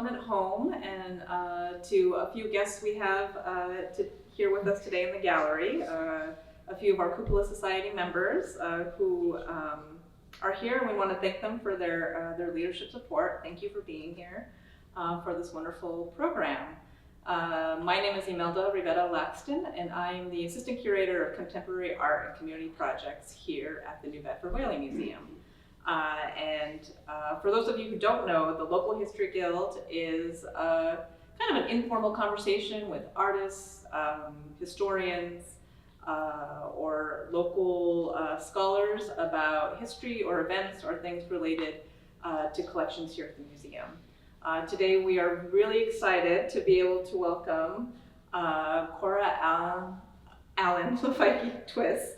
everyone at home and to a few guests we have to here with us today in the gallery. A few of our Cupola Society members who are here, and we want to thank them for their leadership support. Thank you for being here for this wonderful program. My name is Ymelda Rivera Laxton, and I am the Assistant Curator of Contemporary Art and Community Projects here at the New Bedford Whaling Museum. For those of you who don't know, the Local History Guild is kind of an informal conversation with artists, historians, or local scholars about history or events or things related to collections here at the museum. Today we are really excited to be able to welcome Cora-Allan Lafaiki Twiss,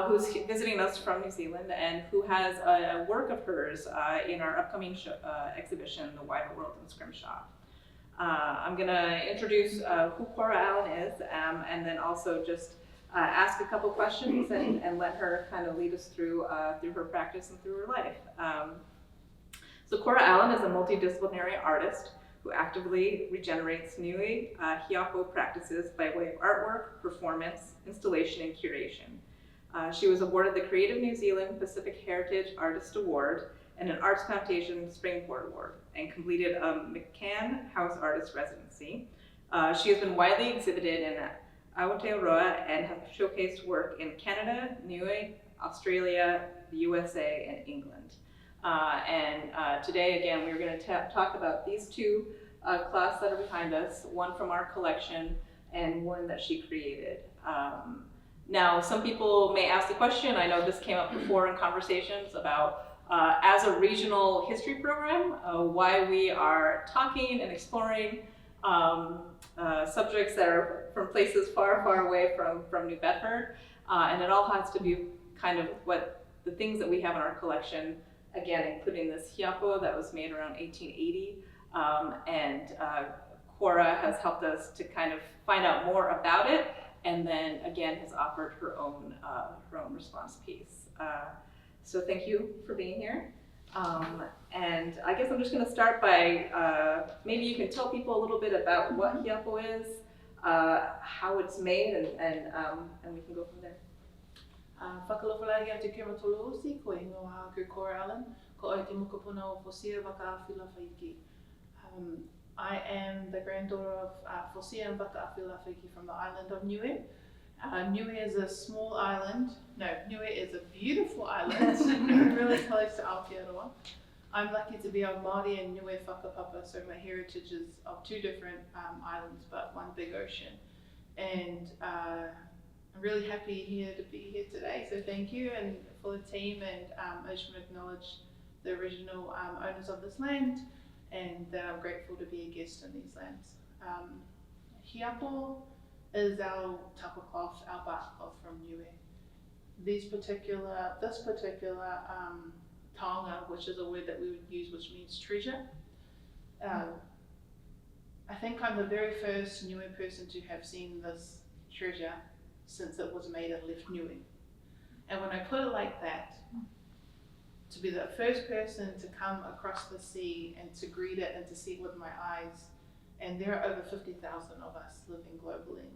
who's visiting us from New Zealand and who has a work of hers in our upcoming exhibition, The Wider World in Scrimshaw. I'm going to introduce who Cora-Allan is and then also just ask a couple questions and let her kind of lead us through her practice and through her life. So Cora-Allan is a multidisciplinary artist who actively regenerates Niue Hiapo practices by way of artwork, performance, installation, and curation. She was awarded the Creative New Zealand Pacific Heritage Artist Award and an Arts Foundation Springboard Award, and completed a McCann House Artist Residency. She has been widely exhibited in Aotearoa and has showcased work in Canada, Niue, Australia, the USA, and England. Today, again, we're going to talk about these two cloths that are behind us, one from our collection and one that she created. Now, some people may ask the question, I know this came up before in conversations about, as a regional history program, why we are talking and exploring subjects that are from places far, far away from New Bedford. And it all has to do kind of what the things that we have in our collection, again, including this Hiapo that was made around 1880. Cora has helped us to kind of find out more about it, and then again has offered her own response piece. So thank you for being here. And I guess I'm just going to start by maybe you can tell people a little bit about what Hiapo is, how it's made, and we can go from there. Whakalofalahi te Curator ko ingoa ko Cora-Allan, ko oi te mokopuna o Fosia Waka'awhi Lafaiki. I am the granddaughter of Fosia and Waka'awhi Lafaiki from the island of Niue. Niue is a small island. No, Niue is a beautiful island, really close to Aotearoa. I'm lucky to be a Maori and Niue whakapapa, so my heritage is of two different islands, but one big ocean. And I'm really happy to be here today, so thank you, and for the team, and I just want to acknowledge the original owners of this land, and that I'm grateful to be a guest in these lands. Hiapo is our tapa cloth, our barkcloth from Niue. This particular taonga, which is a word that we would use, which means treasure. I think I'm the very first Niue person to have seen this treasure since it was made and left Niue. And when I put it like that, to be the first person to come across the sea and to greet it and to see it with my eyes, and there are over 50,000 of us living globally.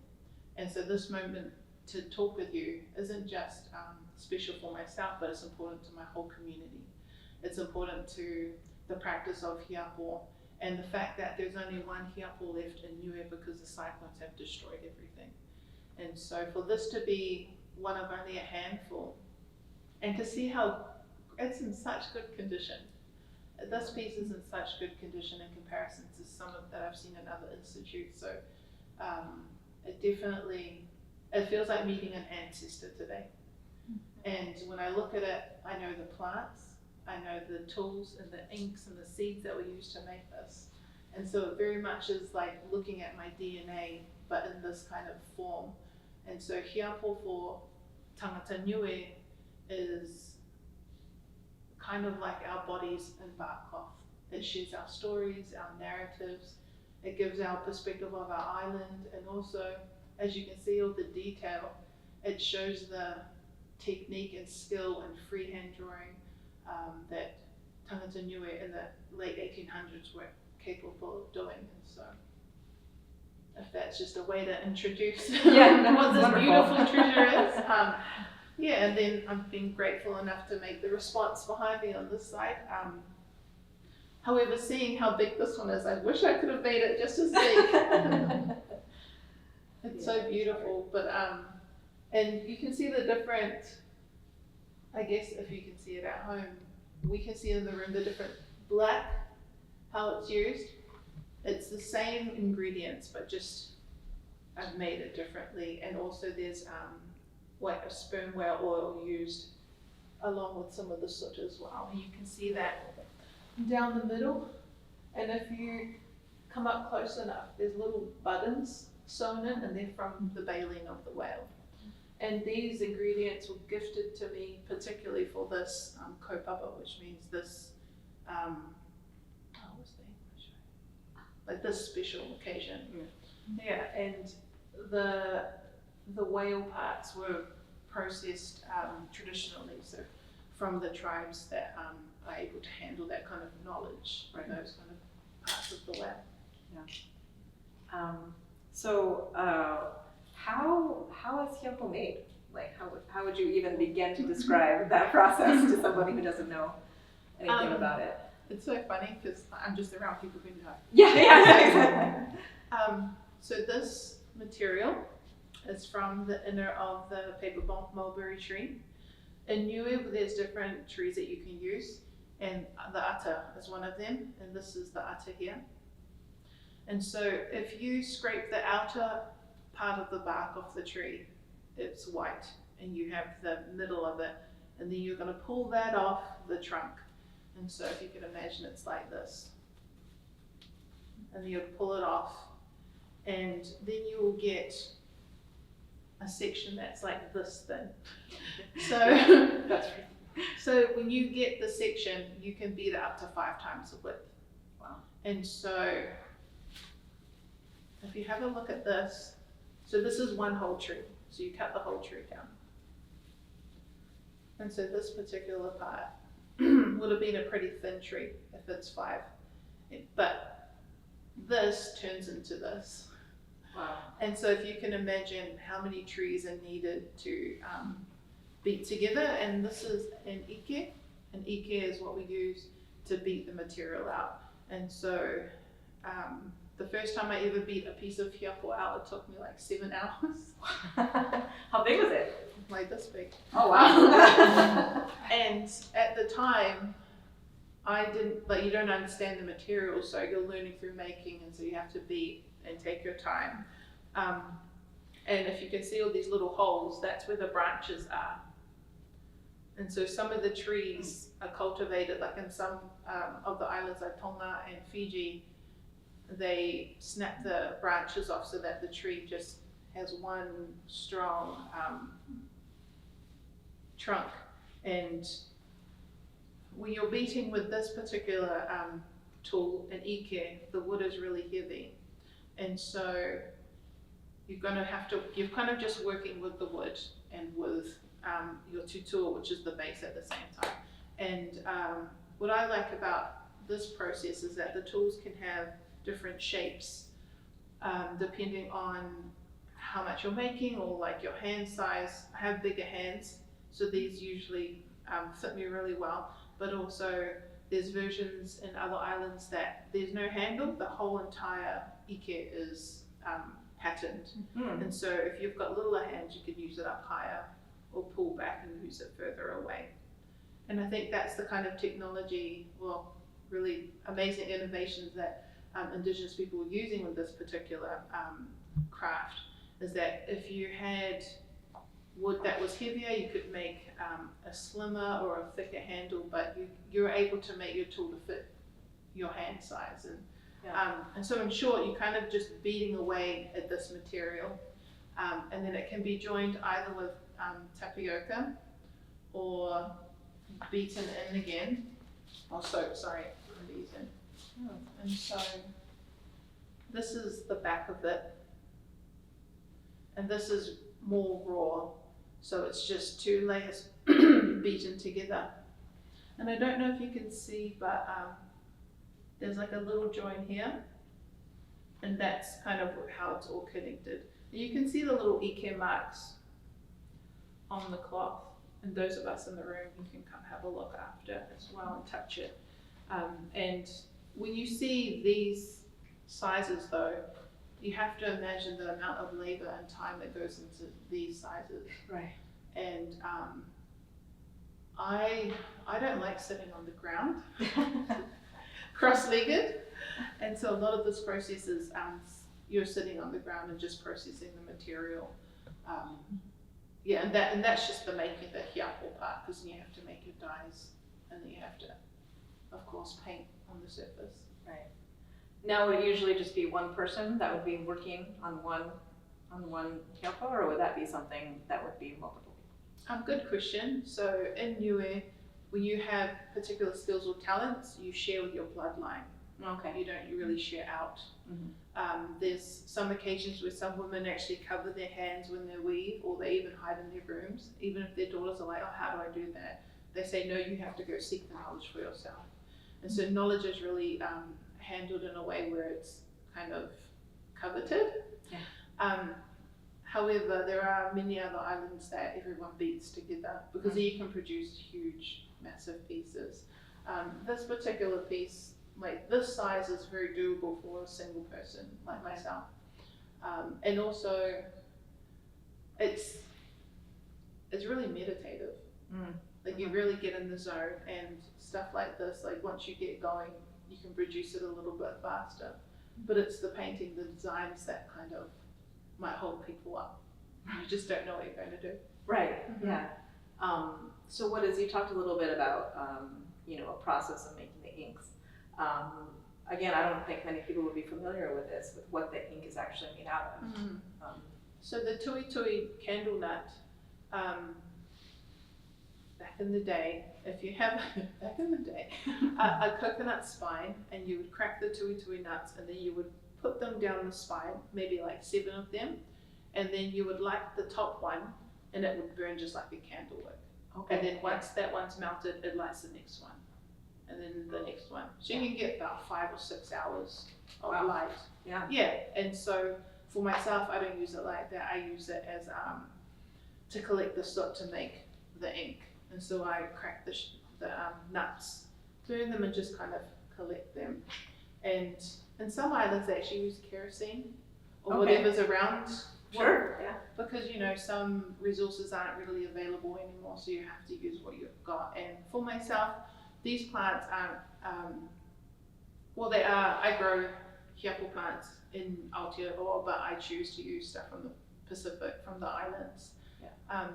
And so this moment to talk with you isn't just special for myself, but it's important to my whole community. It's important to the practice of Hiapo and the fact that there's only one Hiapo left in Niue because the cyclones have destroyed everything. And so for this to be one of only a handful, and to see how it's in such good condition. This piece is in such good condition in comparison to some of that I've seen in other institutes. So it feels like meeting an ancestor today. And when I look at it, I know the plants, I know the tools and the inks and the seeds that were used to make this. And so it very much is like looking at my DNA, but in this kind of form. And so Hiapo for tangata Niue is kind of like our bodies in barkcloth. It shares our stories, our narratives. It gives our perspective of our island, and also, as you can see all the detail, it shows the technique and skill and freehand drawing that tangata Niue in the late 1800s were capable of doing. And so if that's just a way to introduce what this wonderful. beautiful treasure is. Yeah, and then I've been grateful enough to make the response behind me on this side. However, seeing how big this one is, I wish I could have made it just as big. It's so beautiful, but and you can see the different, I guess if you can see it at home, we can see in the room the different black, how it's used. It's the same ingredients, but just I've made it differently. And also there's white sperm whale oil used along with some of the soot as well. And you can see that down the middle. And if you come up close enough, there's little buttons sewn in, and they're from the bailing of the whale. And these ingredients were gifted to me particularly for this kaupapa, which means this, like this special occasion. Yeah, and the whale parts were processed traditionally, so from the tribes that are able to handle that kind of knowledge, Right. those kind of parts of the whale. How is Hiapo made? Like, how would you even begin to describe that process to somebody who doesn't know anything about it? It's so funny because I'm just around people who know. Yeah. So this material is from the inner of the paper mulberry tree. In Niue, there's different trees that you can use, and the ata is one of them, and this is the ata here. And so if you scrape the outer part of the bark off the tree, it's white, and you have the middle of it, and then you're going to pull that off the trunk. And so if you can imagine, it's like this. And then you'll pull it off, and then you will get a section that's like this thin. So, That's right. so when you get the section, you can beat it up to 5 times the width. Wow. And so if you have a look at this, so this is one whole tree. So you cut the whole tree down. And so this particular part would have been a pretty thin tree if it's 5. But this turns into this. Wow. And so if you can imagine how many trees are needed to beat together, and this is an ike. An ike is what we use to beat the material out. And so the first time I ever beat a piece of hiapo out, it took me like 7 hours. How big was it? Like this big. Oh wow. And at the time, I didn't, like, you don't understand the material, so you're learning through making, and so you have to beat and take your time. And if you can see all these little holes, that's where the branches are. And so some of the trees are cultivated, like in some of the islands like Tonga and Fiji, they snap the branches off so that the tree just has one strong trunk. And when you're beating with this particular tool, an ike, the wood is really heavy. And so you're kind of just working with the wood and with your tutua, which is the base at the same time. And what I like about this process is that the tools can have different shapes depending on how much you're making, or like your hand size. I have bigger hands, so these usually fit me really well. But also there's versions in other islands that there's no handle, the whole entire ike is patterned. Mm-hmm. And so if you've got littler hands, you could use it up higher or pull back and use it further away. And I think that's the kind of technology, well, really amazing innovations that Indigenous people were using with this particular craft, is that if you had wood that was heavier, you could make a slimmer or a thicker handle, but you were able to make your tool to fit your hand size. And so in short, you're kind of just beating away at this material, and then it can be joined either with tapioca or beaten in again. Beaten. And so this is the back of it, and this is more raw, so it's just 2 layers beaten together. And I don't know if you can see, but there's like a little join here, and that's kind of how it's all connected. And you can see the little ike marks on the cloth, and those of us in the room, you can come have a look after as well and touch it. And when you see these sizes though, you have to imagine the amount of labor and time that goes into these sizes. Right. And I don't like sitting on the ground cross-legged, and so a lot of this process is you're sitting on the ground and just processing the material. Yeah, and that's just the making, the hiapo part, because you have to make your dyes, and then you have to, of course, paint on the surface. Right. Now, would it usually just be one person that would be working on one hiapo, or would that be something that would be multiple? Good question. So in Niue, when you have particular skills or talents, you share with your bloodline. Okay. You really share out. Mm-hmm. There's some occasions where some women actually cover their hands when they weave, or they even hide in their rooms. Even if their daughters are like, oh, how do I do that? They say, no, you have to go seek the knowledge for yourself. And so knowledge is really handled in a way where it's kind of coveted. Yeah. However, there are many other islands that everyone beats together, because you can produce huge, massive pieces. This particular piece, like this size, is very doable for a single person like myself. And also, it's really meditative. Like you really get in the zone, and stuff like this, like once you get going, you can produce it a little bit faster. But it's the painting, the designs that kind of might hold people up. You just don't know what you're going to do. Right. Mm-hmm. Yeah. So you talked a little bit about a process of making the inks. Again, I don't think many people would be familiar with this, with what the ink is actually made out of. So the tui tui candle nut, back in the day, if you have a coconut spine, and you would crack the tui tui nuts, and then you would put them down the spine, maybe like 7 of them, and then you would light the top one, and it would burn just like a candle would. Okay. And then once that one's melted, it lights the next one, and then the next one. So you can get about 5 or 6 hours of light. Yeah. Yeah. And so for myself, I don't use it like that. I use it as to collect the soot to make the ink. And so I crack the nuts, burn them, and just kind of collect them. And in some islands, they actually use kerosene or whatever's around. Sure. Yeah. Because some resources aren't really available anymore, so you have to use what you've got. And for myself, these plants aren't. They are. I grow hiapo plants in Aotearoa, but I choose to use stuff from the Pacific, from the islands. Yeah.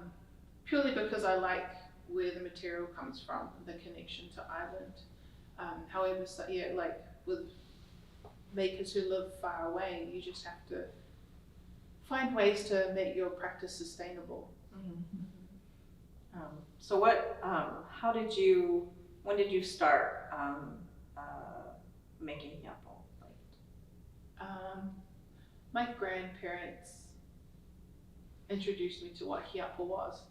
Purely because I like where the material comes from, the connection to island. However, like with makers who live far away, you just have to find ways to make your practice sustainable. Mm-hmm. When did you start making hiapo? My grandparents introduced me to what hiapo was.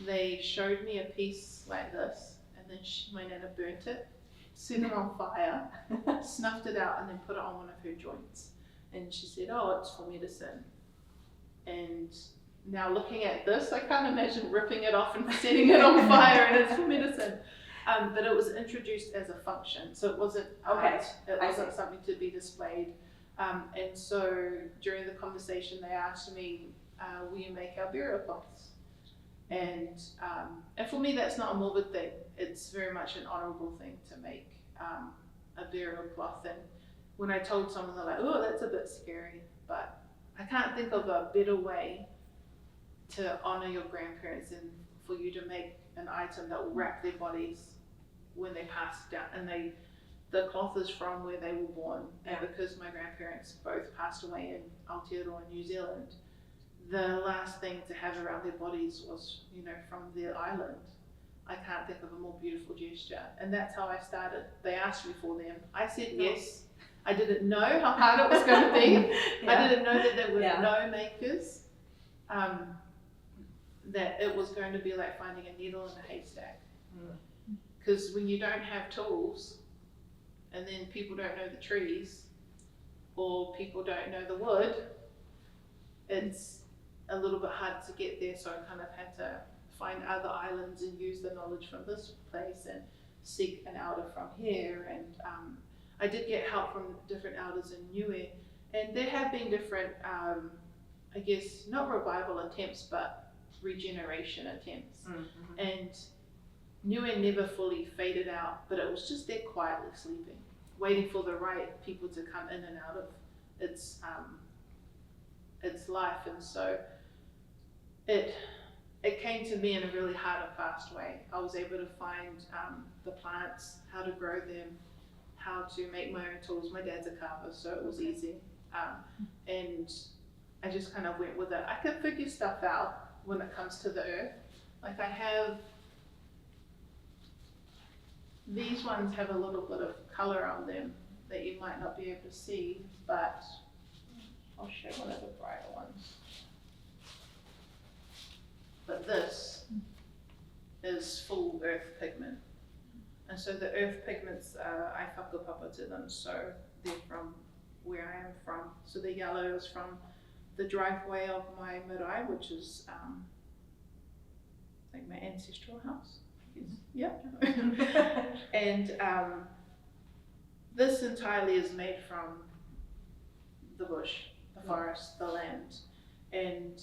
They showed me a piece like this, and then my nana burnt it, set it on fire, snuffed it out, and then put it on one of her joints. And she said, oh, it's for medicine. And now looking at this, I can't imagine ripping it off and setting it on fire, and it's for medicine. But it was introduced as a function, so it wasn't art, it wasn't something to be displayed. And so during the conversation, they asked me, will you make our burial cloths? And for me, that's not a morbid thing. It's very much an honorable thing to make a burial cloth. And when I told someone, they're like, oh, that's a bit scary. But I can't think of a better way to honor your grandparents and for you to make an item that will wrap their bodies when they pass down. And the cloth is from where they were born. And because my grandparents both passed away in Aotearoa, New Zealand, the last thing to have around their bodies was, from their island. I can't think of a more beautiful gesture. And that's how I started. They asked me for them. I said yes. I didn't know how hard it was going to be. I didn't know that there were no makers. That it was going to be like finding a needle in a haystack. Because when you don't have tools, and then people don't know the trees, or people don't know the wood, it's a little bit hard to get there. So I kind of had to find other islands and use the knowledge from this place and seek an elder from here. And I did get help from different elders in Niue, and there have been different, I guess, not revival attempts, but regeneration attempts. Mm-hmm. And Niue never fully faded out, but it was just there quietly sleeping, waiting for the right people to come in and out of its life. And so it came to me in a really hard and fast way. I was able to find the plants, how to grow them, how to make my own tools. My dad's a carver, so it was easy. And I just kind of went with it. I could figure stuff out when it comes to the earth. Like I have, these ones have a little bit of color on them that you might not be able to see, but I'll show one of the brighter ones. But this is full earth pigment. And so the earth pigments, I whakapapa to them, so they're from where I am from. So the yellow is from the driveway of my marae, which is like my ancestral house. Yeah. And this entirely is made from the bush, the forest, the land. And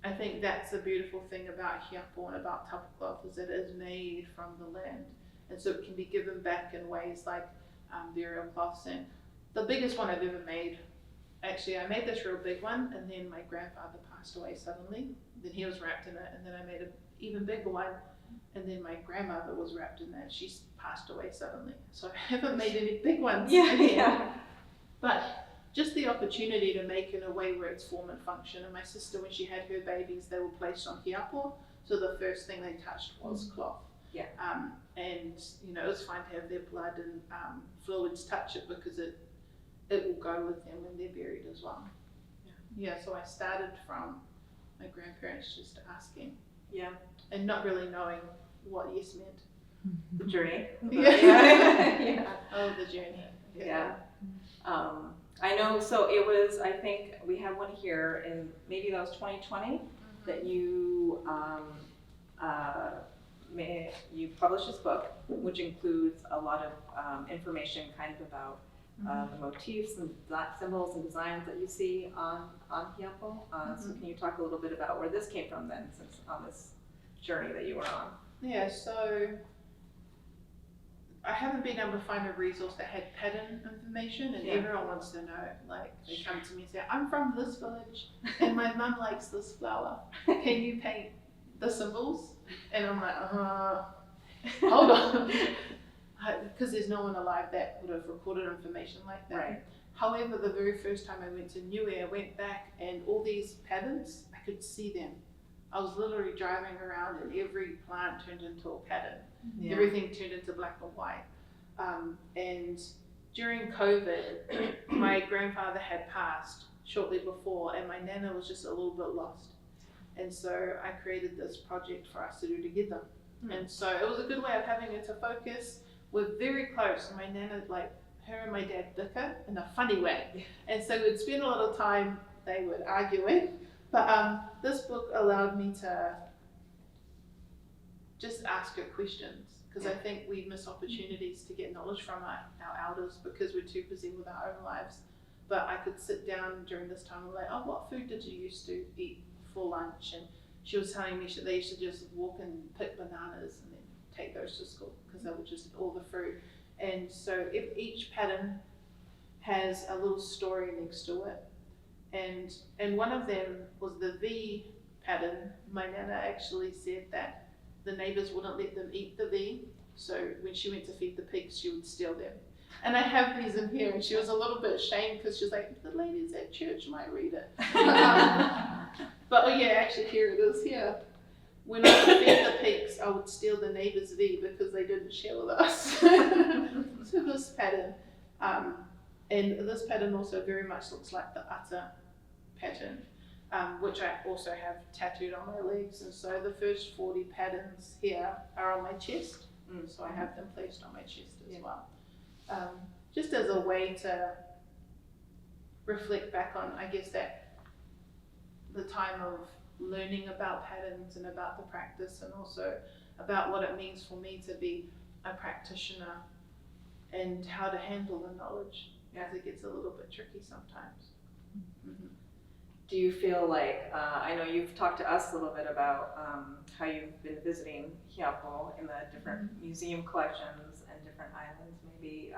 I think that's the beautiful thing about Hiapo and about barkcloth, is that it is made from the land. And so it can be given back in ways like burial cloths. And the biggest one I've ever made, actually I made this real big one, and then my grandfather passed away suddenly. Then he was wrapped in it, and then I made an even bigger one, and then my grandmother was wrapped in that. She's passed away suddenly. So I haven't made any big ones. Yeah. But just the opportunity to make in a way where it's form and function. And my sister, when she had her babies, they were placed on Hiapo, so the first thing they touched was cloth. Yeah. And you know, it was fine to have their blood and fluids touch it, because it will go with them when they're buried as well. Yeah. So I started from my grandparents, just asking. Yeah. And not really knowing what yes meant. The journey. Yeah. Oh, the journey. Yeah. I know, so it was, I think we have one here, and maybe that was 2020, that you you published this book, which includes a lot of information kind of about the motifs and symbols and designs that you see on Hiapo. So can you talk a little bit about where this came from then, since on this journey that you were on? Yeah, so I haven't been able to find a resource that had pattern information, and everyone wants to know. Like, they come to me and say, I'm from this village and my mum likes this flower. Can you paint the symbols? And I'm like, hold on. Because there's no one alive that would have recorded information like that. Right. However, the very first time I went to Niue, I went back, and all these patterns, I could see them. I was literally driving around, and every plant turned into a pattern. Yeah. Everything turned into black and white. And during COVID, my grandfather had passed shortly before, and my nana was just a little bit lost. And so I created this project for us to do together. And so it was a good way of having her to focus. We're very close, and my nana, like, her and my dad bicker in a funny way. And so we'd spend a lot of time, they would argue it. But this book allowed me to just ask her questions, because I think we miss opportunities to get knowledge from our elders because we're too busy with our own lives. But I could sit down during this time and like, oh, what food did you used to eat for lunch? And she was telling me they used to just walk and pick bananas and then take those to school, because they were just all the fruit. And so if each pattern has a little story next to it. And one of them was the V pattern. My nana actually said that the neighbors wouldn't let them eat the V, so when she went to feed the pigs, she would steal them. And I have these in here, and she was a little bit ashamed because she was like, the ladies at church might read it. But oh yeah, actually here it is here. When I would feed the pigs, I would steal the neighbor's V because they didn't share with us. So this pattern, and this pattern also very much looks like the ata pattern, which I also have tattooed on my legs. And so the first 40 patterns here are on my chest. So I have them placed on my chest as well. just as a way to reflect back on, I guess, that the time of learning about patterns and about the practice, and also about what it means for me to be a practitioner and how to handle the knowledge, as it gets a little bit tricky sometimes. Mm-hmm. Do you feel like, I know you've talked to us a little bit about how you've been visiting Hiapo in the different museum collections and different islands maybe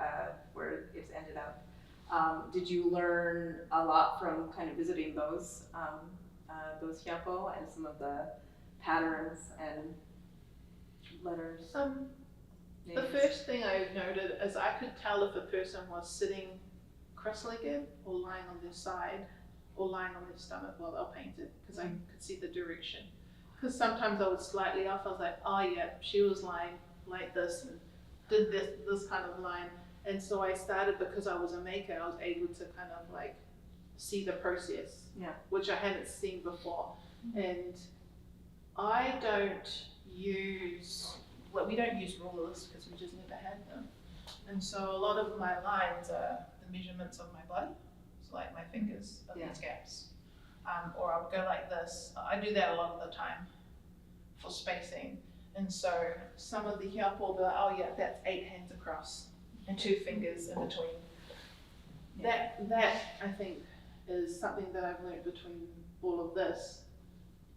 where it's ended up. Did you learn a lot from kind of visiting those Hiapo and some of the patterns and letters? The first thing I noted is I could tell if a person was sitting cross-legged or lying on their side or lying on their stomach while they were painted, because I could see the direction. Because sometimes I was slightly off. I was like, oh yeah, she was lying like this and did this kind of line. And so I started, because I was a maker, I was able to kind of like see the process, which I hadn't seen before. And I don't use, well, we don't use rulers because we just never had them. And so a lot of my lines are the measurements of my body. So like my fingers are these gaps. Or I would go like this. I do that a lot of the time for spacing. And so some of the Hiapo will be like, oh yeah, that's 8 hands across and 2 fingers in between. That I think is something that I've learned between all of this,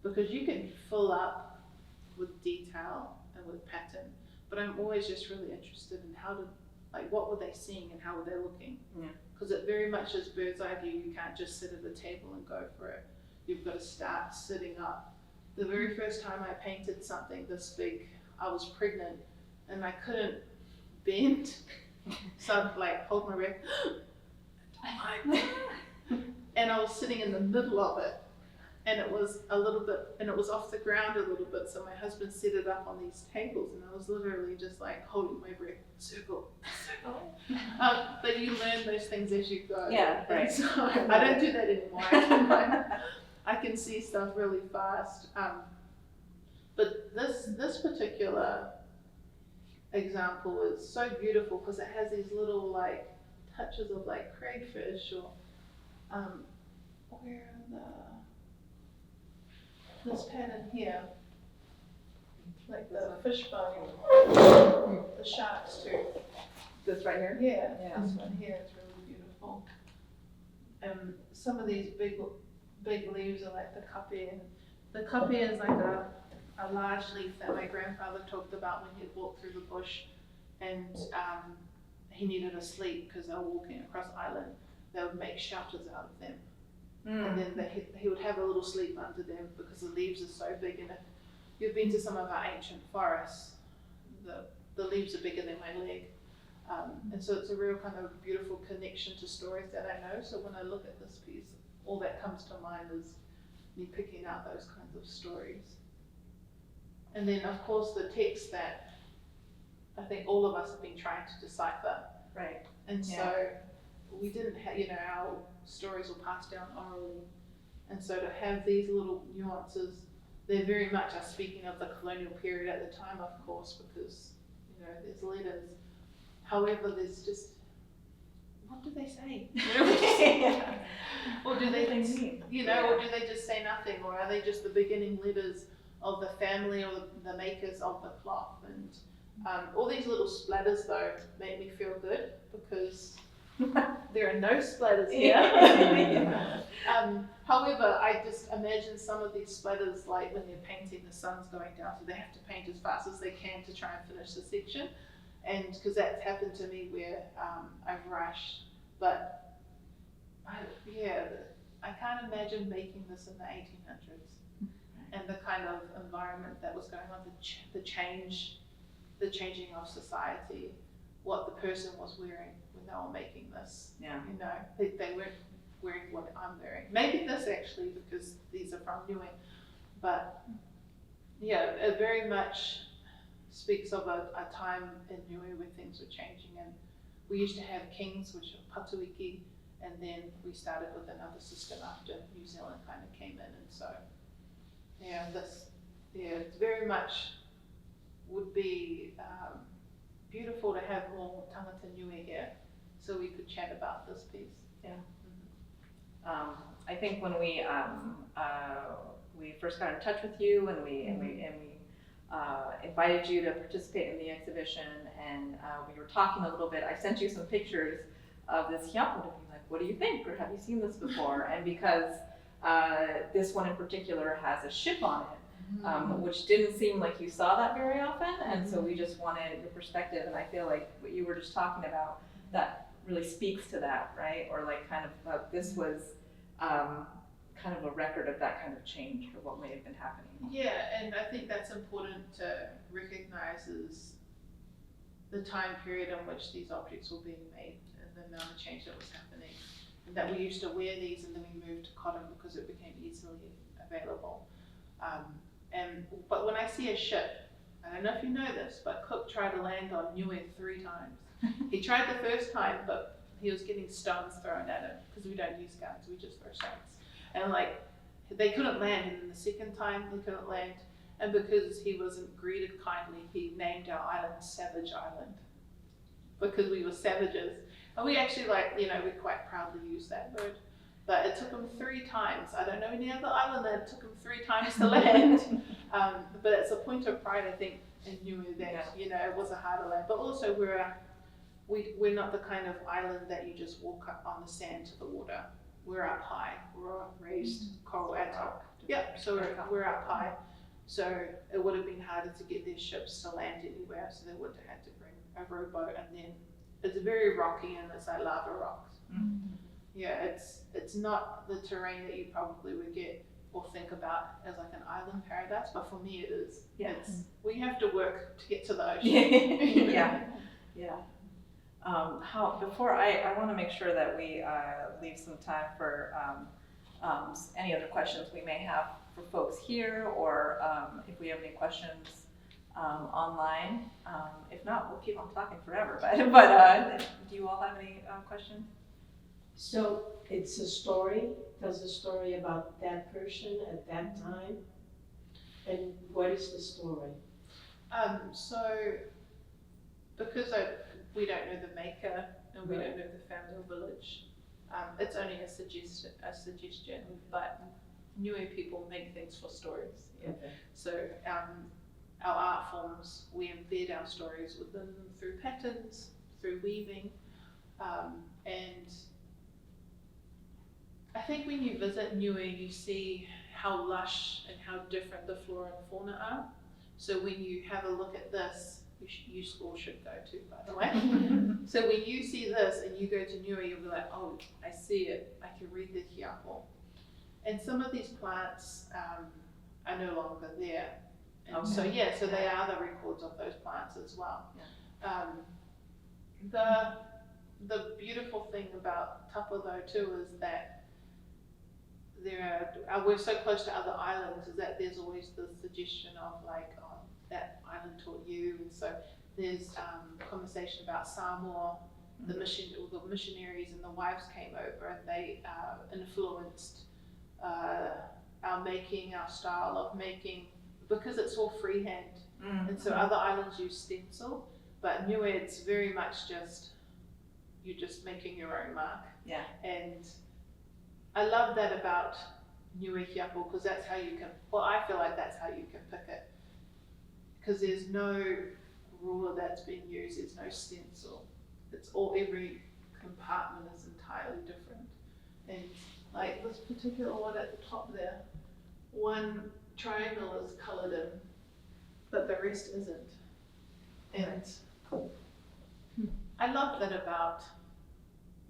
because you can fill up with detail and with pattern, but I'm always just really interested in how to, like, what were they seeing and how were they looking? Because it very much is bird's eye view. You can't just sit at the table and go for it. You've got to start sitting up. The very first time I painted something this big, I was pregnant and I couldn't bend. So I'd like hold my breath. And I was sitting in the middle of it, and it was a little bit, and it was off the ground a little bit. So my husband set it up on these tables, and I was literally just like holding my breath, circle, circle. But you learn those things as you go. Yeah, right. So I don't do that anymore. I can see stuff really fast. But this particular example is so beautiful because it has these little like touches of like crayfish or where this pattern here, like the fish bone, the shark's tooth. This right here? Yeah. This one here is really beautiful. And some of these big leaves are like the kape. The kape is like a large leaf that my grandfather talked about when he'd walked through the bush, and he needed a sleep because they were walking across the island. They would make shelters out of them. And then he would have a little sleep under them because the leaves are so big. And if you've been to some of our ancient forests, the leaves are bigger than my leg. And so it's a real kind of beautiful connection to stories that I know. So when I look at this piece, all that comes to mind is me picking out those kinds of stories. And then of course the text that I think all of us have been trying to decipher. Right. And so we didn't have, our stories were passed down orally. And so to have these little nuances, they very much are speaking of the colonial period at the time, of course, because, there's letters. However, there's just, what do they say? Or do they, or do they just say nothing? Or are they just the beginning letters of the family or the makers of the cloth? And all these little splatters, though, make me feel good because there are no splatters here. However, I just imagine some of these splatters, like when they're painting, the sun's going down, so they have to paint as fast as they can to try and finish the section. And because that's happened to me where I've rushed. But I can't imagine making this in the 1800s and the kind of environment that was going on, the changing of society, what the person was wearing when they were making this. They weren't wearing what I'm wearing. Maybe this actually, because these are from Niue. But it very much speaks of a time in Niue where things were changing, and we used to have kings, which are patuiki, and then we started with another system after New Zealand kind of came in, and so it's very much would be beautiful to have more tangata Niue here, so we could chat about this piece. I think when we first got in touch with you and we invited you to participate in the exhibition, and we were talking a little bit, I sent you some pictures of this Hiapo to be like, what do you think, or have you seen this before? And because this one in particular has a ship on it, which didn't seem like you saw that very often, and so we just wanted your perspective, and I feel like what you were just talking about, that really speaks to that, right? Or like kind of this was kind of a record of that kind of change or what may have been happening. Yeah, and I think that's important to recognize is the time period in which these objects were being made and the amount of change that was happening. And that we used to wear these and then we moved to cotton because it became easily available. But when I see a ship, I don't know if you know this, but Cook tried to land on Niue 3 times. He tried the first time, but he was getting stones thrown at him because we don't use guns, we just throw stones. And like, they couldn't land, and then the second time they couldn't land, and because he wasn't greeted kindly, he named our island Savage Island, because we were savages. And we actually we quite proudly use that word. But it took him 3 times. I don't know any other island that it took him 3 times to land. But it's a point of pride, I think, in Niue that, it was a harder land. But also we're not the kind of island that you just walk up on the sand to the water. We're up high. We're a raised coral atoll. Yeah, so we're up high. So it would have been harder to get their ships to land anywhere. So they would have had to bring a rowboat, and then it's very rocky and it's like lava rocks. Mm-hmm. Yeah, it's not the terrain that you probably would get or think about as like an island paradise, but for me it is. Yeah. We have to work to get to the ocean. Yeah. Before I want to make sure that we leave some time for any other questions we may have for folks here, or if we have any questions online. If not, we'll keep on talking forever. But do you all have any questions? So it's a story, tells a story about that person at that time. And what is the story? So because we don't know the maker and we don't know the family or village, it's only a suggestion, but Niue people make things for stories. Yeah. Okay. So our art forms, we embed our stories within them through patterns, through weaving, and I think when you visit Niue, you see how lush and how different the flora and fauna are. So when you have a look at this, you all should go to, by the way. So when you see this and you go to Niue, you'll be like, oh, I see it. I can read the Hiapo. And some of these plants are no longer there. And okay. So they are the records of those plants as well. Yeah. The beautiful thing about Tapa though too is that we're so close to other islands, is that there's always the suggestion of like, oh, that island taught you, and so there's conversation about Samoa, the missionaries and the wives came over and they influenced our style of making, because it's all freehand, and so other islands use stencil, but Niue it's very much just you're just making your own mark. Yeah. And I love that about Niue Hiapo, because that's how you can, I feel like that's how you can pick it. Because there's no ruler that's being used, there's no stencil. It's every compartment is entirely different. And like this particular one at the top there, one triangle is coloured in, but the rest isn't. And I love that about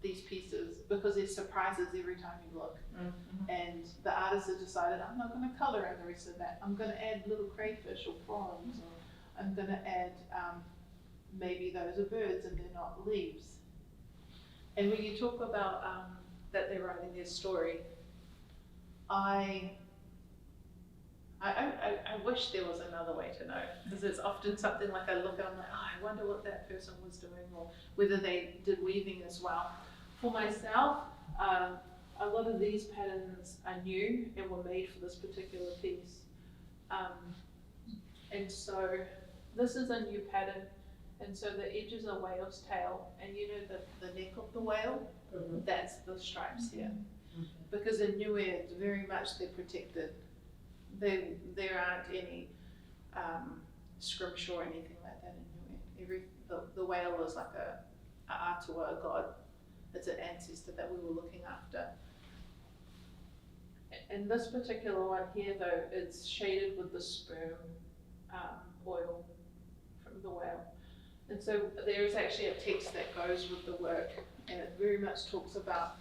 these pieces, because there's surprises every time you look. Mm-hmm. And the artist has decided, I'm not going to colour in the rest of that. I'm going to add little crayfish or prawns, or I'm going to add maybe those are birds and they're not leaves. And when you talk about that they're writing their story, I wish there was another way to know, because it's often something like I look and I'm like, I wonder what that person was doing, or whether they did weaving as well. For myself, a lot of these patterns are new and were made for this particular piece. And so this is a new pattern, And so the edge is a whale's tail, and you know the neck of the whale, that's the stripes here. Because in Niue, it's very much they're protected. There aren't any scrimshaw or anything like that in Niue. The whale is like a atua, a god. It's an ancestor that we were looking after. And this particular one here, though, it's shaded with the sperm oil from the whale. And so there is actually a text that goes with the work, and it very much talks about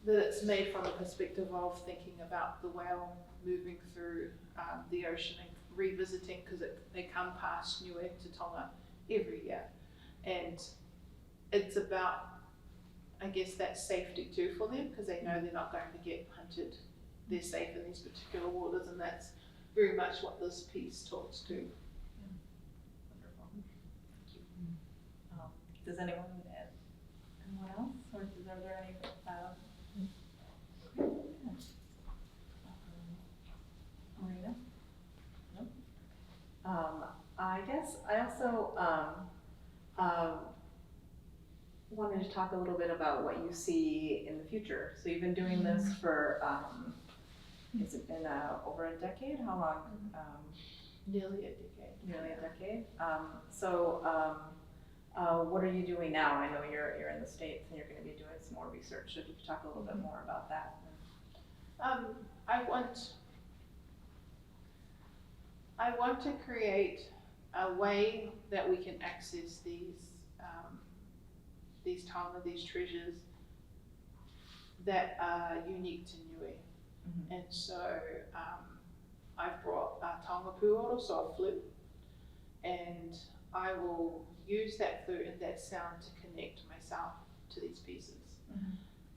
that it's made from the perspective of thinking about the whale moving through the ocean and revisiting, because they come past Niue to Tonga every year. And it's about, I guess, that safety too for them, because they know they're not going to get hunted. They're safe in these particular waters, and that's very much what this piece talks to. Wonderful. Thank you. Does anyone else, or are there any? Marina? No? I guess I also wanted to talk a little bit about what you see in the future. So you've been doing this for, has it been over a decade? How long? Nearly a decade. Nearly a decade. What are you doing now? I know you're in the States and you're going to be doing some more research. So if you could talk a little bit more about that. I want to create a way that we can access these Tonga, these treasures that are unique to Niue. And so I've brought a Tonga puoro, so a flute, and I will use that flute and that sound to connect myself to these pieces.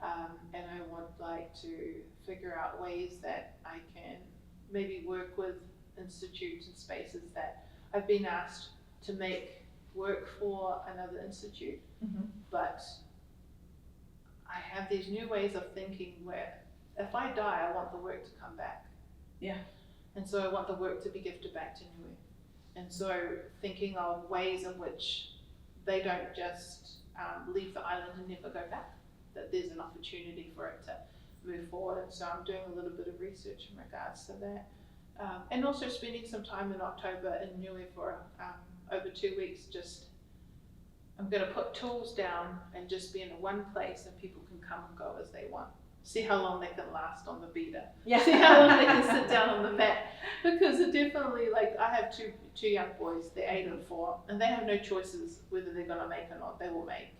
And I would like to figure out ways that I can maybe work with institutes and spaces that I've been asked to make work for another institute, but I have these new ways of thinking where if I die, I want the work to come back. Yeah. And so I want the work to be gifted back to Niue. And so thinking of ways in which they don't just leave the island and never go back, that there's an opportunity for it to move forward. And so I'm doing a little bit of research in regards to that. And also spending some time in October in Niue for over 2 weeks. I'm going to put tools down and just be in one place, and people can come and go as they want. See how long they can last on the beater. Yeah. See how long they can sit down on the mat. Because it definitely, like, I have two young boys, they're 8 and 4, and they have no choices whether they're going to make or not. They will make.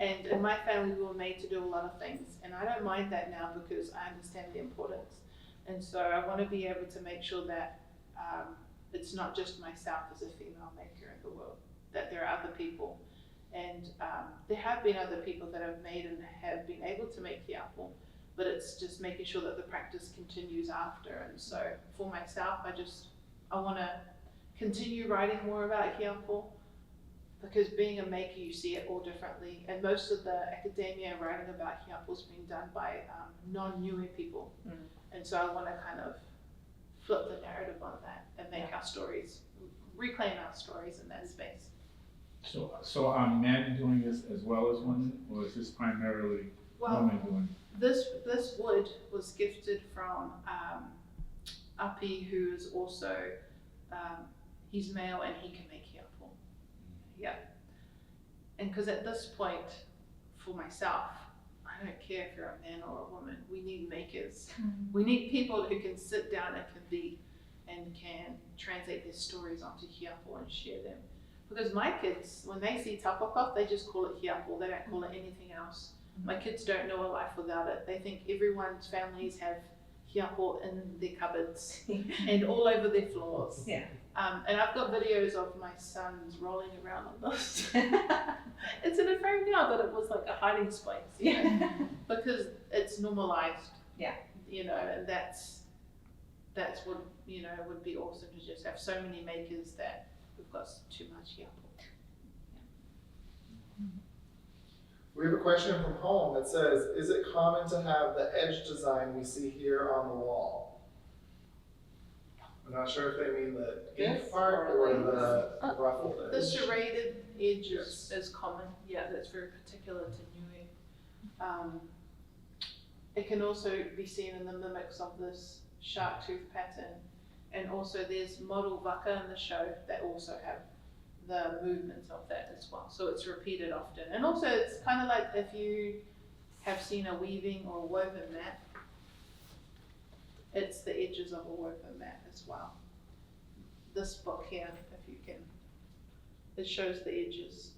And in my family, we were made to do a lot of things, and I don't mind that now because I understand the importance. And so I want to be able to make sure that it's not just myself as a female maker in the world, that there are other people. And there have been other people that have made and have been able to make Hiapo, but it's just making sure that the practice continues after. And so for myself, I want to continue writing more about Hiapo, because being a maker, you see it all differently. And most of the academia writing about Hiapo is being done by non-Niue people. And so I want to kind of flip the narrative on that and make our stories, reclaim our stories in that space. So are men doing this as well as women, or is this primarily women doing it? This wood was gifted from Api, who is also, he's male and he can make Hiapo. Yeah. And because at this point, for myself, I don't care if you're a man or a woman, we need makers. We need people who can sit down and can be and can translate their stories onto Hiapo and share them. Because my kids, when they see tapaka, they just call it Hiapo, they don't call it anything else. My kids don't know a life without it. They think everyone's families have Hiapo in their cupboards and all over their floors. Yeah. And I've got videos of my sons rolling around on this. It's in a frame now, but it was like a hiding space, you know, because it's normalized. Yeah. You know, and that's what, you know, would be awesome to just have so many makers that we've got too much Hiapo. We have a question from home that says, is it common to have the edge design we see here on the wall? I'm not sure if they mean the This ink part or or like the ruffled The edge. serrated edge Yes. is common, yeah, that's very particular to Niue. It can also be seen in the mimics of this shark tooth pattern. And also there's model waka in the show that also have the movements of that as well. So it's repeated often. And also it's kind of like if you have seen a weaving or a woven mat, it's the edges of a woven mat as well. This book here, if you can, it shows the edges.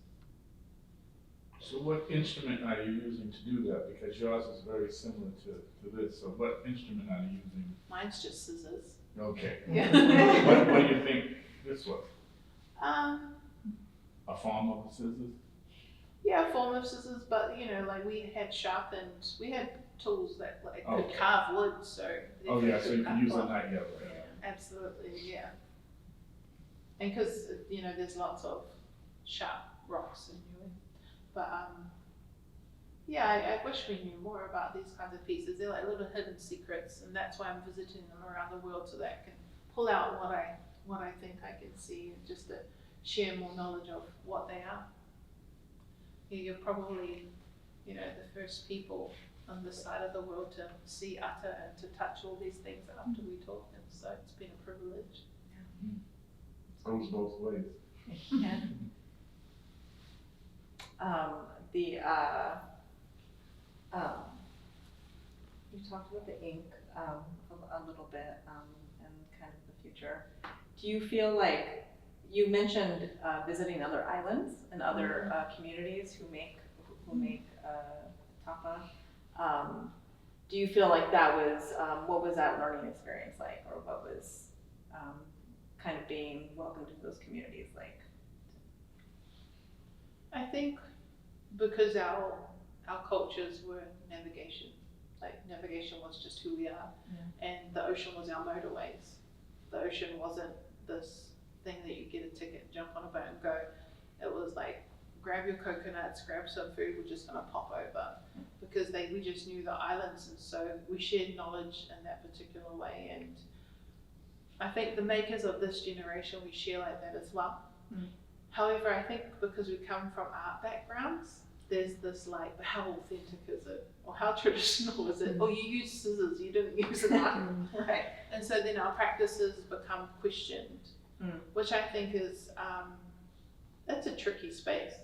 So what instrument are you using to do that? Because yours is very similar to this, so what instrument are you using? Mine's just scissors. Okay. Yeah. What do you think this was? A form of scissors? Yeah, a form of scissors, but you know, like we had tools that like could Okay. carve wood, so. they Oh, yeah, could so you can cut use a cloth. knife, yeah, Yeah, right. absolutely, yeah. And cause, you know, there's lots of sharp rocks in Niue. But, yeah, I wish we knew more about these kinds of pieces. They're like little hidden secrets, and that's why I'm visiting them around the world, so that I can pull out what I think I can see, and just to share more knowledge of what they are. Yeah, you're probably, you know, the first people on this side of the world to see utter and to touch all these things after we talk, and so it's been a privilege. Goes both ways. Yeah. You talked about the ink a little bit and kind of the future. Do you feel like you mentioned visiting other islands and other communities who make tapa? Do you feel like that was what was that learning experience like, or what was kind of being welcomed into those communities like? I think because our cultures were navigation, like navigation was just who we are, and the ocean was our motorways. The ocean wasn't this thing that you get a ticket, jump on a boat and go. It was like, grab your coconuts, grab some food, we're just gonna pop over. Because we just knew the islands, and so we shared knowledge in that particular way. And I think the makers of this generation, we share like that as well. However, I think because we come from art backgrounds, there's this like, how authentic is it? Or how traditional is it? Or you used scissors, you didn't use a knife. Right. And so then our practices become questioned, which I think is, that's a tricky space.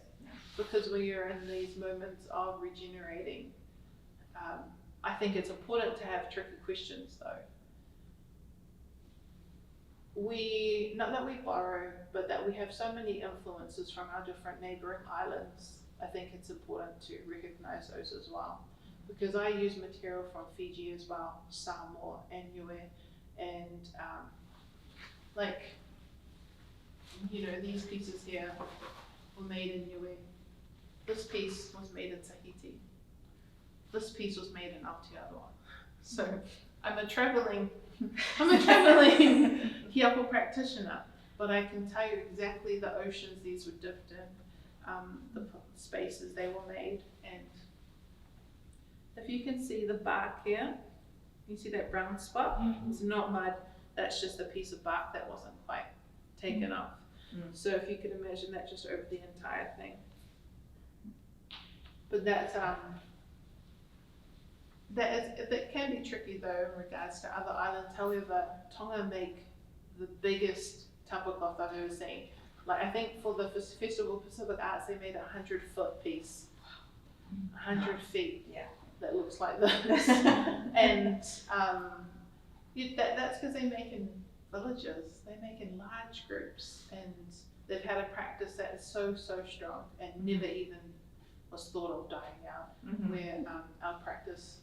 Because when you're in these moments of regenerating, I think it's important to have tricky questions though. Not that we borrow, but that we have so many influences from our different neighboring islands. I think it's important to recognize those as well. Because I use material from Fiji as well, Samoa and Niue, and like, you know, these pieces here were made in Niue. This piece was made in Tahiti. This piece was made in Aotearoa. So I'm a traveling Hiapo practitioner, but I can tell you exactly the oceans these were dipped in, the spaces they were made. And if you can see the bark here, you see that brown spot? It's not mud, that's just a piece of bark that wasn't quite taken off. So if you could imagine that just over the entire thing. But that can be tricky though in regards to other islands. However, Tonga make the biggest tapa cloth I've ever seen. Like I think for the Festival of Pacific Arts, they made a 100-foot piece, 100 feet. Yeah. That looks like this. And that's because they make in villages. They make in large groups, and they've had a practice that is so strong and never even was thought of dying out. Where our practice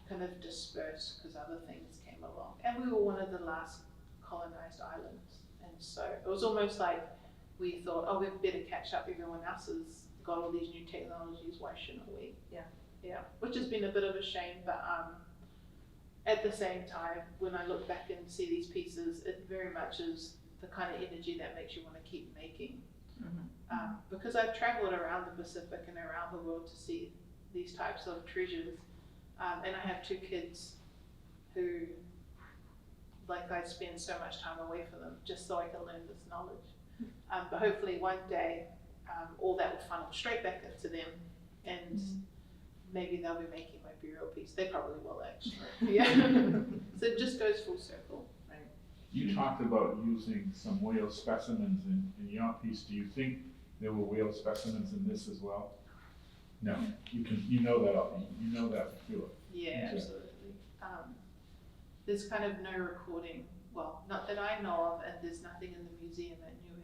kind of dispersed because other things came along, and we were one of the last colonized islands, and so it was almost like we thought, oh, we better catch up, everyone else has got all these new technologies, why shouldn't we? Yeah, which has been a bit of a shame, but at the same time, when I look back and see these pieces, it very much is the kind of energy that makes you want to keep making. Because I've traveled around the Pacific and around the world to see these types of treasures, and I have two kids who like I spend so much time away from them just so I can learn this knowledge. But hopefully one day, all that will funnel straight back into them, and maybe they'll be making my burial piece. They probably will, actually. Yeah. So it just goes full circle. Right. You talked about using some whale specimens in your piece. Do you think there were whale specimens in this as well? No, you know that for sure. Yeah, absolutely. There's kind of no recording, well, not that I know of, and there's nothing in the museum at Niue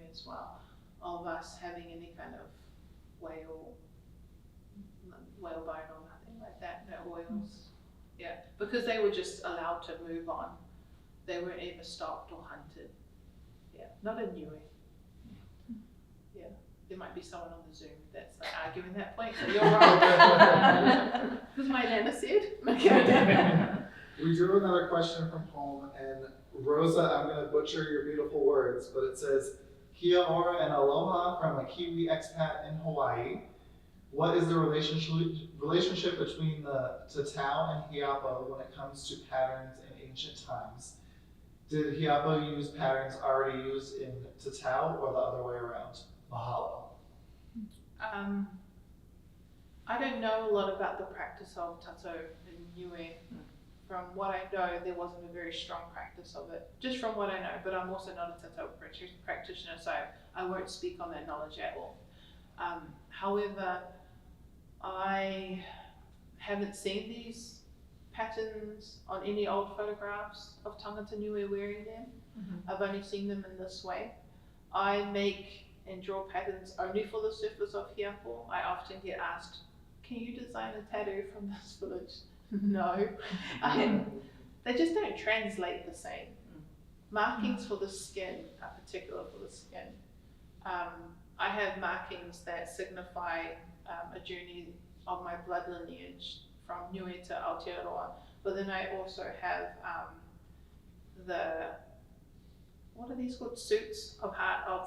as well, of us having any kind of whale bone or nothing like that, no oils. Yeah, because they were just allowed to move on. They weren't ever stopped or hunted. Yeah, not in Niue. Yeah, there might be someone on the Zoom that's like arguing that point, so you're wrong. Because my nana said. We do another question from home, and Rosa, I'm going to butcher your beautiful words, but it says, Kia ora and aloha from a Kiwi expat in Hawaii. What is the relationship between the tatau and Hiapo when it comes to patterns in ancient times? Did Hiapo use patterns already used in tatau or the other way around? Mahalo. I don't know a lot about the practice of tattoo in Niue. From what I know, there wasn't a very strong practice of it, just from what I know, but I'm also not a tattoo practitioner, so I won't speak on that knowledge at all. However, I haven't seen these patterns on any old photographs of tangata Niue wearing them. I've only seen them in this way. I make and draw patterns only for the surface of Hiapo. I often get asked, can you design a tattoo from this village? No. They just don't translate the same. Markings for the skin are particular for the skin. I have markings that signify a journey of my blood lineage from Niue to Aotearoa, but then I also have what are these called? Suits of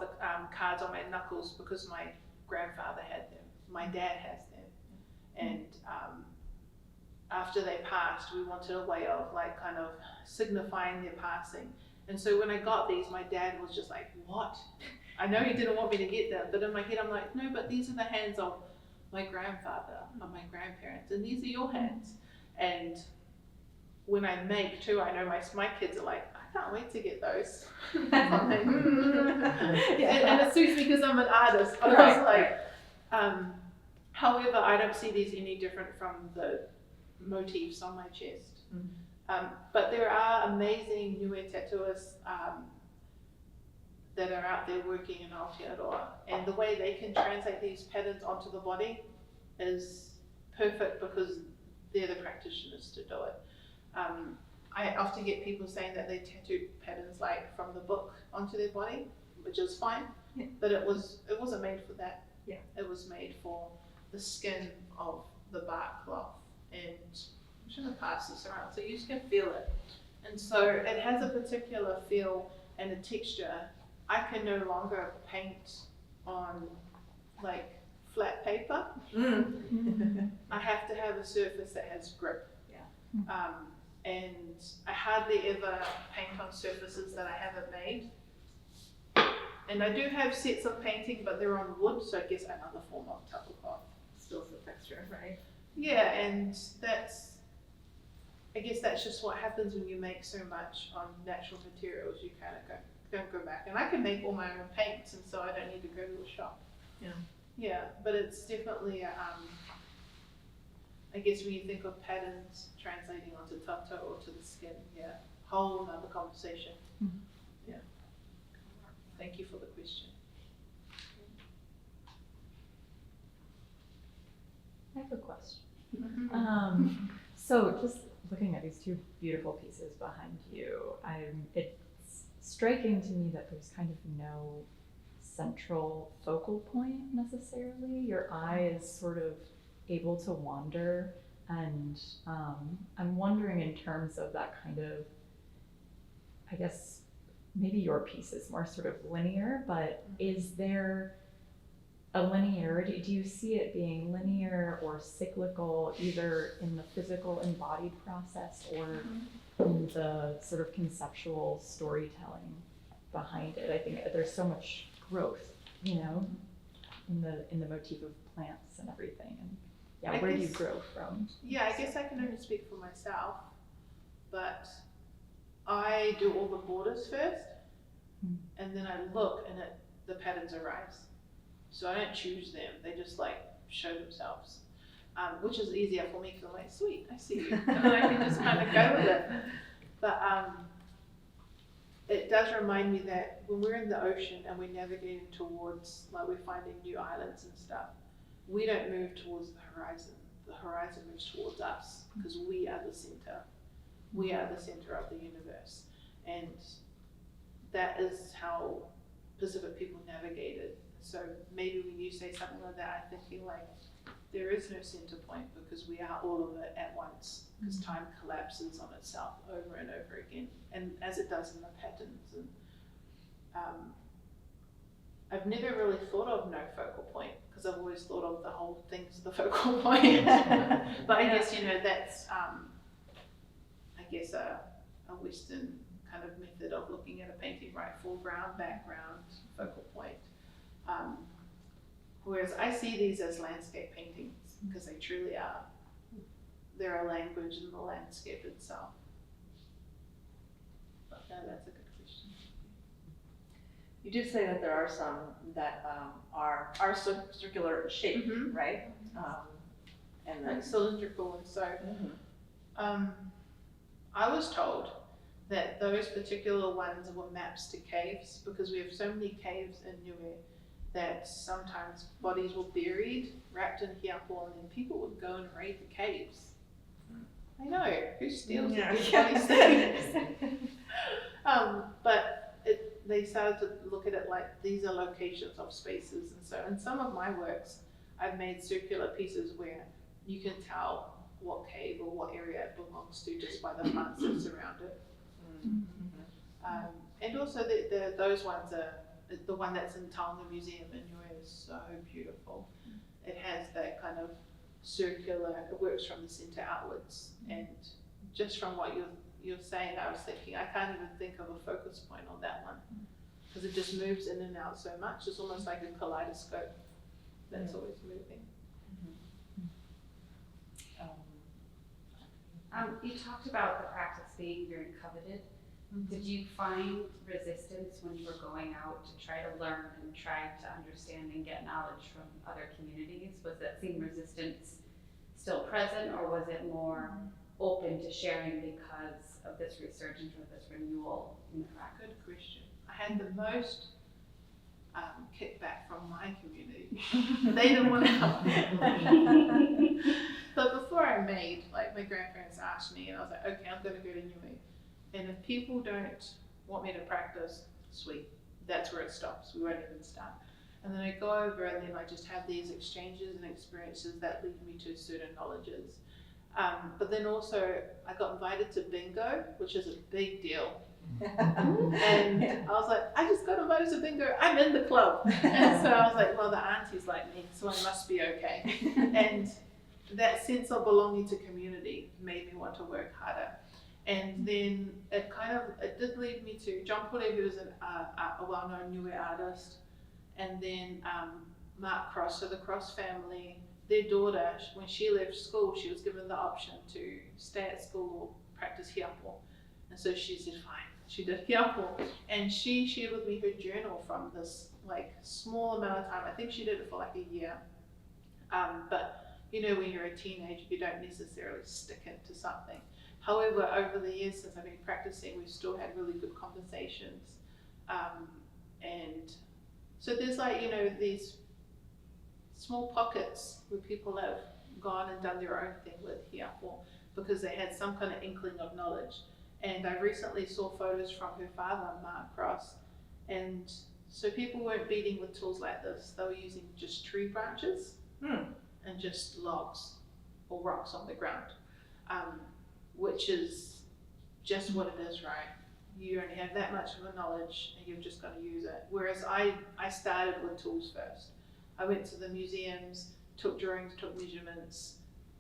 the cards on my knuckles, because my grandfather had them, my dad has them, and after they passed, we wanted a way of like kind of signifying their passing. And so when I got these, my dad was just like, what? I know he didn't want me to get them, but in my head I'm like, no, but these are the hands of my grandfather, of my grandparents, and these are your hands. And when I make too, I know my kids are like, I can't wait to get those. I'm like, and it suits me because I'm an artist, but I was like, however, I don't see these any different from the motifs on my chest. But there are amazing Niue tattooists that are out there working in Aotearoa, and the way they can translate these patterns onto the body is perfect because they're the practitioners to do it. I often get people saying that they tattoo patterns like from the book onto their body, which is fine, but it wasn't made for that. Yeah. It was made for the skin of the bark cloth, and I'm just going to pass this around so you just can feel it. And so it has a particular feel and a texture. I can no longer paint on like flat paper. I have to have a surface that has grip. Yeah. And I hardly ever paint on surfaces that I haven't made. And I do have sets of painting, but they're on wood, so I guess another form of tapa cloth. Still the texture, right? Yeah, and I guess that's just what happens when you make so much on natural materials. You kind of don't go back. And I can make all my own paints, and so I don't need to go to a shop. Yeah. Yeah, but it's definitely, I guess when you think of patterns translating onto tato or to the skin, yeah, whole other conversation. Yeah. Thank you for the question. I have a question. So just looking at these two beautiful pieces behind you, it's striking to me that there's kind of no central focal point necessarily. Your eye is sort of able to wander, and I'm wondering in terms of that kind of, I guess maybe your piece is more sort of linear, but is there a linearity? Do you see it being linear or cyclical, either in the physical embodied process or in the sort of conceptual storytelling behind it? I think there's so much growth, you know, in the motif of plants and everything. And yeah, I where do you guess- grow from? Yeah, I guess I can only speak for myself, but I do all the borders first, and then I look and the patterns arise. So I don't choose them, they just like show themselves, which is easier for me because I'm like, sweet, I see you, and I can just kind of go with it. But it does remind me that when we're in the ocean and we're navigating towards, like we're finding new islands and stuff, we don't move towards the horizon moves towards us, because we are the center. We are the center of the universe. And that is how Pacific people navigated. So maybe when you say something like that, I'm thinking like, there is no center point because we are all of it at once, because time collapses on itself over and over again, and as it does in the patterns. And I've never really thought of no focal point, because I've always thought of the whole thing's the focal point. But I guess, you know, that's I guess a Western kind of method of looking at a painting, right? Foreground, background, focal point. Whereas I see these as landscape paintings, because they truly are. They're a language in the landscape itself. But no, that's a good question. You did say that there are some that are circular shape, Mhm. right? And then Like cylindrical, and so I was told that those particular ones were maps to caves, because we have so many caves in Niue that sometimes bodies were buried, wrapped in Hiapo, and then people would go and raid the caves. I know, who steals the dead bodies things? But they started to look at it like these are locations of spaces, and so in some of my works, I've made circular pieces where you can tell what cave or what area it belongs to just by the plants that surround it. And also those ones are, the one that's in Taonga Museum in Niue is so beautiful. It has that kind of circular, it works from the center outwards. And just from what you're saying, I was thinking, I can't even think of a focus point on that one, because it just moves in and out so much. It's almost like a kaleidoscope that's always moving. You talked about the practice being very coveted. Did you find resistance when you were going out to try to learn and try to understand and get knowledge from other communities? Was that same resistance still present, or was it more open to sharing because of this resurgence or this renewal in the practice? Good question. I had the most kickback from my community. They didn't want to help me. But before I made, like my grandparents asked me, and I was like, okay, I'm going to go to Niue. And if people don't want me to practice, sweet, that's where it stops. We won't even start. And then I go over and then I just have these exchanges and experiences that lead me to certain knowledges. But then also I got invited to bingo, which is a big deal. And I was like, I just got invited to bingo, I'm in the club. And so I was like, well, the auntie's like me, so I must be okay. And that sense of belonging to community made me want to work harder. And then it did lead me to John Pule, who is a well-known Niue artist, and then Mark Cross, so the Cross family, their daughter, when she left school, she was given the option to stay at school or practice Hiapo. And so she said, fine, she did Hiapo. And she shared with me her journal from this like small amount of time. I think she did it for like a year. But you know, when you're a teenager, you don't necessarily stick into something. However, over the years since I've been practicing, we've still had really good conversations. And so there's like, you know, these small pockets where people have gone and done their own thing with Hiapo because they had some kind of inkling of knowledge. And I recently saw photos from her father, Mark Cross, and so people weren't beating with tools like this. They were using just tree branches and just logs or rocks on the ground. Which is just what it is, right? You only have that much of a knowledge and you've just got to use it. Whereas I started with tools first. I went to the museums, took drawings, took measurements,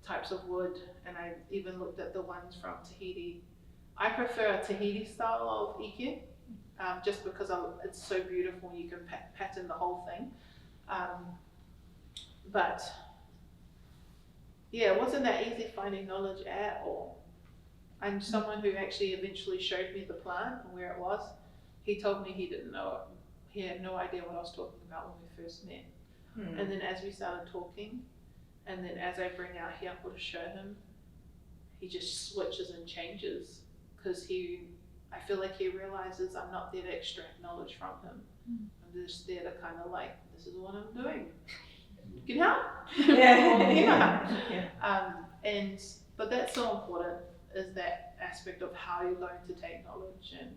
types of wood, and I even looked at the ones from Tahiti. I prefer a Tahiti style of ike, just because it's so beautiful, you can pattern the whole thing. But yeah, it wasn't that easy finding knowledge at all. And someone who actually eventually showed me the plant and where it was, he told me he didn't know it. He had no idea what I was talking about when we first met. And then as we started talking, and then as I bring out Hiapo to show him, he just switches and changes, because I feel like he realizes I'm not there to extract knowledge from him. I'm just there to kind of like, this is what I'm doing. You can help? But that's so important, is that aspect of how you're going to take knowledge. And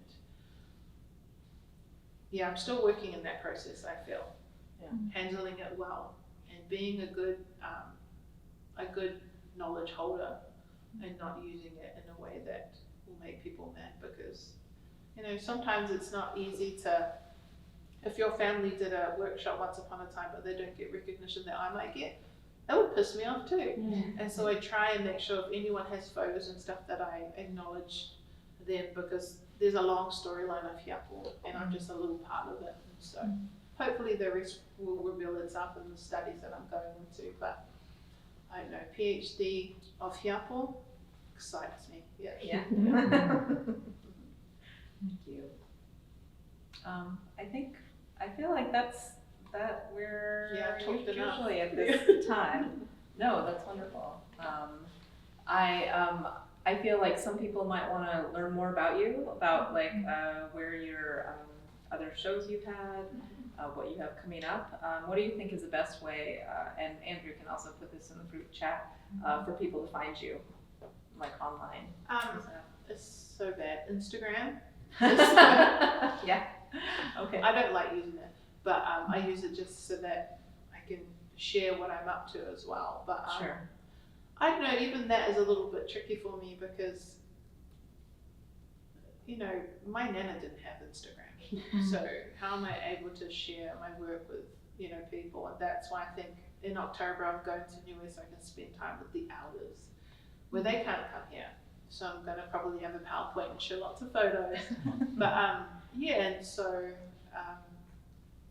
yeah, I'm still working in that process, I feel. Handling it well and being a good knowledge holder, and not using it in a way that will make people mad, because sometimes it's not easy to, if your family did a workshop once upon a time but they don't get recognition that I might get, that would piss me off too. And so I try and make sure if anyone has photos and stuff that I acknowledge them, because there's a long storyline of Hiapo and I'm just a little part of it. And so hopefully the rest will reveal itself in the studies that I'm going into. But I don't know, PhD of Hiapo excites me. Yeah. Thank you. I feel like we're talked enough. usually at this time. No, that's wonderful. I feel like some people might want to learn more about you, about like where your other shows you've had, what you have coming up. What do you think is the best way, and Andrew can also put this in the group chat, for people to find you, like online? It's so bad. Instagram. Yeah. Okay. I don't like using it, but I use it just so that I can share what I'm up to as well. But Sure. I don't know, even that is a little bit tricky for me, because my nana didn't have Instagram. So how am I able to share my work with people? And that's why I think in October I'm going to Niue so I can spend time with the elders, where they can't come here. So I'm going to probably have a PowerPoint and show lots of photos. But and so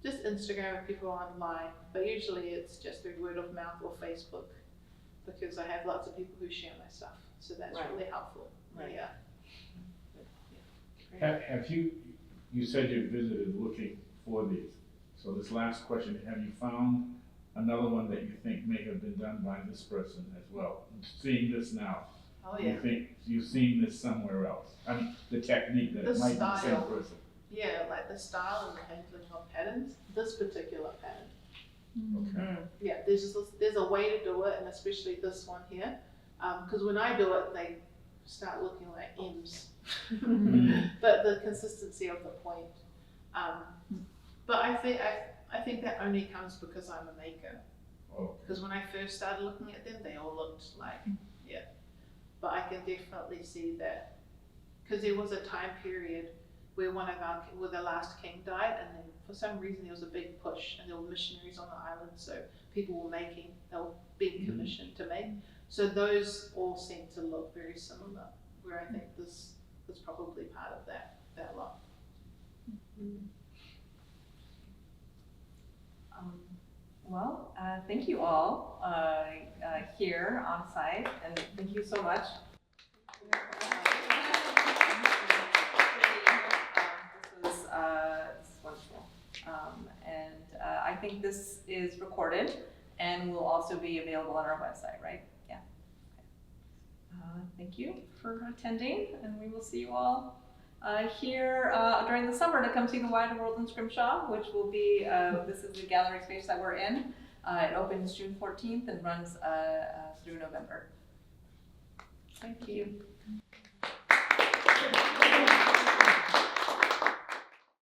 just Instagram with people online, but usually it's just through word of mouth or Facebook, because I have lots of people who share my stuff, so that's really helpful. Right. Yeah. Have you said you visited looking for these, so this last question, have you found another one that you think may have been done by this person as well? Seeing this now, Oh yeah. you think you've seen this somewhere else? I mean, the technique, that The it might be the same style. person. Yeah, like the style and the handling of patterns, this particular pattern. Okay. Yeah, there's a way to do it, and especially this one here, because when I do it, they start looking like M's. But the consistency of the point. But I think that only comes because I'm a maker. Oh. Because when I first started looking at them, they all looked like, yeah. But I can definitely see that, because there was a time period where where the last king died, and then for some reason there was a big push, and there were missionaries on the island, so people were being commissioned to make. So those all seem to look very similar, where I think this was probably part of that lot. Well, thank you all here on site, and thank you so much. This is wonderful. And I think this is recorded and will also be available on our website, right? Yeah. Okay. Thank you for attending, and we will see you all here during the summer to come see the Wider World in Scrimshaw, which will be, this is the gallery space that we're in. It opens June 14th and runs through November. Thank you.